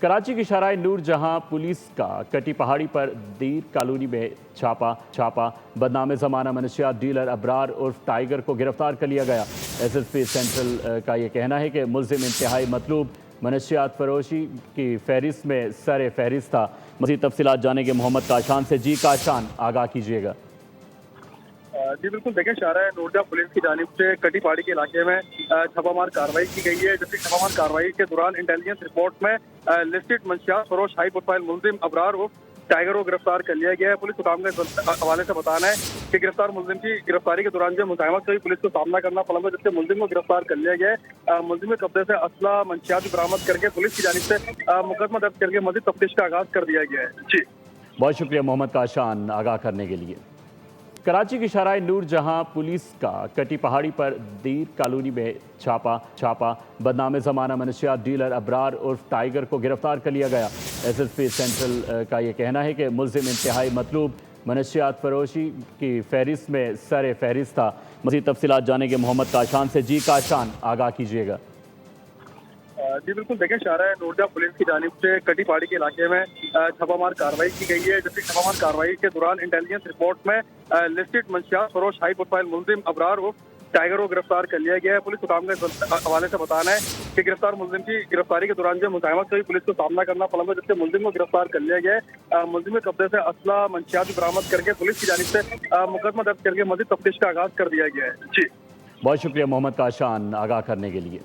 कराची की शराय नूर जहां पुलिस का कटी पहाड़ी पर दीर कॉलोनी में छापा बदनाम ज़माना मनशियात डीलर अबरार उर्फ टाइगर को गिरफ्तार कर लिया गया। SSP सेंट्रल का ये कहना है कि मुल्जिम इंतहाई मतलूब मनशियात फरोशी की फहरिस्त में सर फहरिस्त था। मज़ीद तफसीलात जानेंगे मोहम्मद काशान से। जी काशान, आगाह कीजिएगा। जी बिल्कुल, देखें शारा नूरजहां पुलिस की जानिब से कटी पहाड़ी के इलाके में छापामार कार्रवाई की गई है। जबकि छापामार कार्रवाई के दौरान इंटेलिजेंस रिपोर्ट में लिस्टेड मंशियात फरोश हाई प्रोफाइल मुल्जिम अबरार उर्फ टाइगर को गिरफ्तार कर लिया गया है। पुलिस हुकाम के हवाले से बताना है कि गिरफ्तार मुल्जिम की गिरफ्तारी के दौरान जो मुजाहिमत हुई पुलिस को सामना करना पड़ा, जिससे मुल्जिम को गिरफ्तार कर लिया गया है। मुल्जिम के कब्जे से असला मंशियात भी बरामद करके पुलिस की जानिब से मुकदमा दर्ज करके मजीद तफ्तीश का आगाज कर दिया गया है। जी बहुत शुक्रिया मोहम्मद काशान, आगाह करने के लिए। कराची की शराय नूर जहां पुलिस का कटी पहाड़ी पर दीर कॉलोनी में छापा बदनाम ज़माना मनशियात डीलर अबरार उर्फ टाइगर को गिरफ्तार कर लिया गया। SSP सेंट्रल का ये कहना है कि मुल्जिम इंतहाई मतलूब मनशियात फरोशी की फहरिस्त में सर फहरिस्त था। मज़ीद तफसीलात जानेंगे मोहम्मद काशान से। जी काशान, आगाह कीजिएगा। जी बिल्कुल, देखें शारा नूरजहां पुलिस की जानिब से कटी पहाड़ी के इलाके में छापामार कार्रवाई की गई है। जबकि छापामार कार्रवाई के दौरान इंटेलिजेंस रिपोर्ट में लिस्टेड मंशियात फरोश हाई प्रोफाइल मुल्जिम अबरार उर्फ टाइगर को गिरफ्तार कर लिया गया है। पुलिस हुकाम के हवाले से बताना है कि गिरफ्तार मुल्जिम की गिरफ्तारी के दौरान जो मुजाहिमत हुई पुलिस को सामना करना पड़ा, जिससे मुल्जिम को गिरफ्तार कर लिया गया है। मुल्जिम के कब्जे से असला मंशियात भी बरामद करके पुलिस की जानिब से मुकदमा दर्ज करके मजीद तफ्तीश का आगाज कर दिया गया है। जी बहुत शुक्रिया मोहम्मद काशान, आगाह करने के लिए।